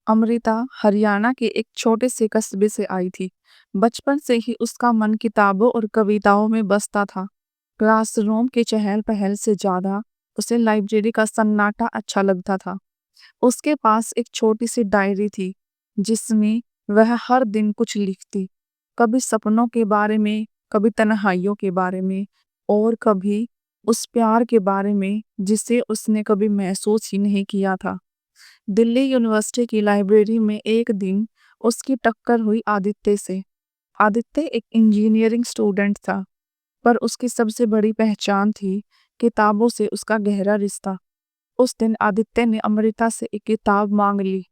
अमृता हरियाणा के एक छोटे से कस्बे से आई थी। बचपन से ही उसका मन किताबों और कविताओं में बसता था। क्लासरूम के चहल-पहल से ज्यादा उसे लाइब्रेरी का सन्नाटा अच्छा लगता था। उसके पास एक छोटी सी डायरी थी, जिसमें वह हर दिन कुछ लिखती, कभी सपनों के बारे में, कभी तन्हाइयों के बारे में और कभी उस प्यार के बारे में जिसे उसने कभी महसूस ही नहीं किया था। दिल्ली यूनिवर्सिटी की लाइब्रेरी में एक दिन उसकी टक्कर हुई आदित्य से। आदित्य एक इंजीनियरिंग स्टूडेंट था, पर उसकी सबसे बड़ी पहचान थी किताबों से उसका गहरा रिश्ता। उस दिन आदित्य ने अमृता से एक किताब मांग ली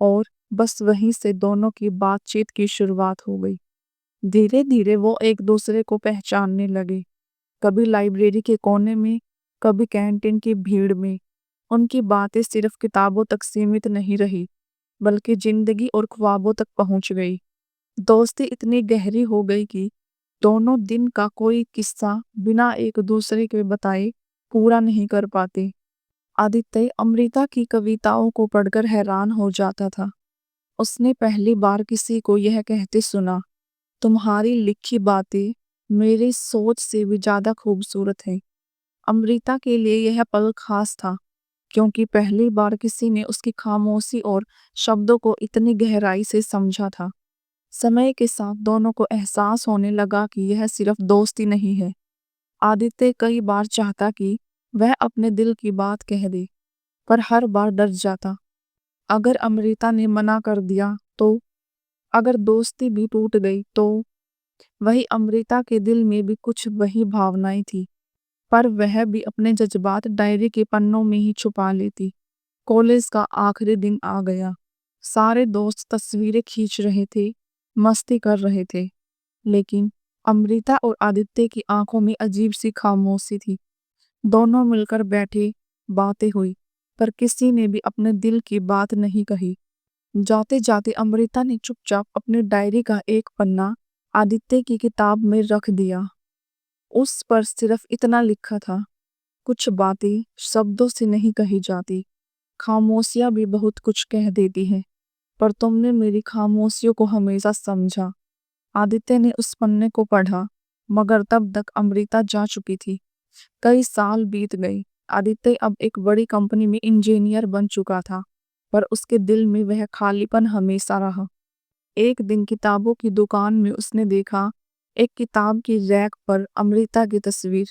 और बस वहीं से दोनों की बातचीत की शुरुआत हो गई। धीरे धीरे वो एक दूसरे को पहचानने लगे, कभी लाइब्रेरी के कोने में, कभी कैंटीन की भीड़ में। उनकी बातें सिर्फ किताबों तक सीमित नहीं रही, बल्कि जिंदगी और ख्वाबों तक पहुंच गई। दोस्ती इतनी गहरी हो गई कि दोनों दिन का कोई किस्सा बिना एक दूसरे के बताए पूरा नहीं कर पाते। आदित्य अमृता की कविताओं को पढ़कर हैरान हो जाता था। उसने पहली बार किसी को यह कहते सुना, तुम्हारी लिखी बातें मेरी सोच से भी ज्यादा खूबसूरत हैं। अमृता के लिए यह पल खास था, क्योंकि पहली बार किसी ने उसकी खामोशी और शब्दों को इतनी गहराई से समझा था। समय के साथ दोनों को एहसास होने लगा कि यह सिर्फ दोस्ती नहीं है। आदित्य कई बार चाहता कि वह अपने दिल की बात कह दे, पर हर बार डर जाता। अगर अमृता ने मना कर दिया तो, अगर दोस्ती भी टूट गई तो। वही अमृता के दिल में भी कुछ वही भावनाएं थी, पर वह भी अपने जज्बात डायरी के पन्नों में ही छुपा लेती। कॉलेज का आखिरी दिन आ गया। सारे दोस्त तस्वीरें खींच रहे थे, मस्ती कर रहे थे, लेकिन अमृता और आदित्य की आंखों में अजीब सी खामोशी थी। दोनों मिलकर बैठे, बातें हुई, पर किसी ने भी अपने दिल की बात नहीं कही। जाते जाते अमृता ने चुपचाप अपनी डायरी का एक पन्ना आदित्य की किताब में रख दिया। उस पर सिर्फ इतना लिखा था, कुछ बातें शब्दों से नहीं कही जाती, खामोशियां भी बहुत कुछ कह देती हैं, पर तुमने मेरी खामोशियों को हमेशा समझा। आदित्य ने उस पन्ने को पढ़ा, मगर तब तक अमृता जा चुकी थी। कई साल बीत गए। आदित्य अब एक बड़ी कंपनी में इंजीनियर बन चुका था, पर उसके दिल में वह खालीपन हमेशा रहा। एक दिन किताबों की दुकान में उसने देखा, एक किताब की रैक पर अमृता की तस्वीर।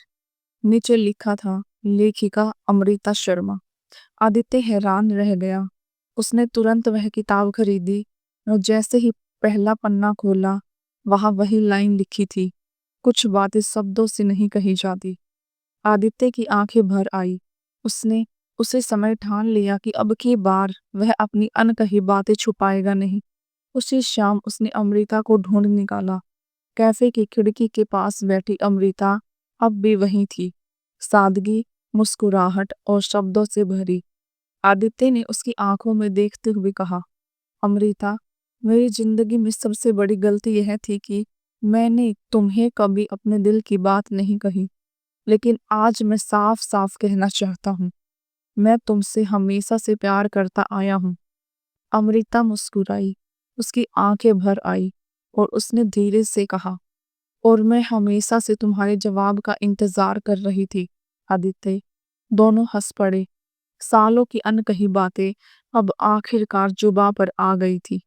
नीचे लिखा था, लेखिका अमृता शर्मा। आदित्य हैरान रह गया। उसने तुरंत वह किताब खरीदी और जैसे ही पहला पन्ना खोला, वहां वही लाइन लिखी थी, कुछ बातें शब्दों से नहीं कही जाती। आदित्य की आंखें भर आई। उसने उसे समय ठान लिया कि अब की बार वह अपनी अनकही बातें छुपाएगा नहीं। उसी शाम उसने अमृता को ढूंढ निकाला। कैफे की खिड़की के पास बैठी अमृता अब भी वही थी, सादगी, मुस्कुराहट और शब्दों से भरी। आदित्य ने उसकी आंखों में देखते हुए कहा, अमृता, मेरी जिंदगी में सबसे बड़ी गलती यह थी कि मैंने तुम्हें कभी अपने दिल की बात नहीं कही, लेकिन आज मैं साफ साफ कहना चाहता हूँ, मैं तुमसे हमेशा से प्यार करता आया हूँ। अमृता मुस्कुराई, उसकी आंखें भर आई और उसने धीरे से कहा, और मैं हमेशा से तुम्हारे जवाब का इंतजार कर रही थी। आदित्य, दोनों हंस पड़े। सालों की अनकही बातें अब आखिरकार जुबां पर आ गई थी।